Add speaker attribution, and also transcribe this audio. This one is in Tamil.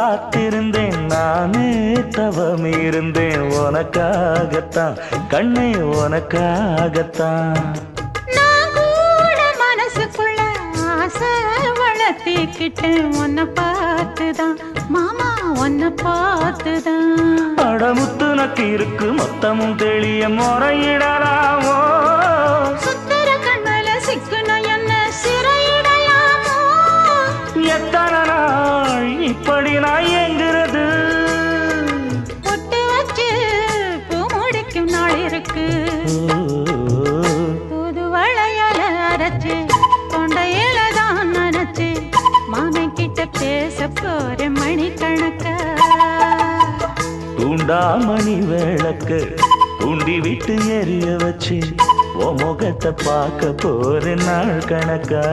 Speaker 1: காத்திருந்தேன் நானே தவம் இருந்தேன் உனக்காகத்தான் கண்ணே உனக்காகத்தான்
Speaker 2: நான் கூட மனசுக்குள்ள ஆசை வளர்த்திக்கிட்டேன் உன்னை பார்த்துதான் மாமா உன்னை பார்த்துதான்
Speaker 1: அடமுத்து நக்கு இருக்கு மொத்தமும் தெளிய முறையிடலாமோ
Speaker 2: சுத்தர கண்மல சிக்குன என்ன சிறையிடையாமோ
Speaker 1: எத்தனை நாள் இப்படி நான் எங்கிறது
Speaker 2: பொட்டு வச்சு பூ முடிக்கும் நாள் இருக்கு புது வளையல அரைச்சு கொண்டையில தான் நினைச்சு மாமன் கிட்ட பேச போற மணிக்கணக்கா
Speaker 1: தூண்டாமணி விளக்கு தூண்டி விட்டு எரிய வச்சு உன் முகத்தை பார்க்க போற நாள் கணக்கா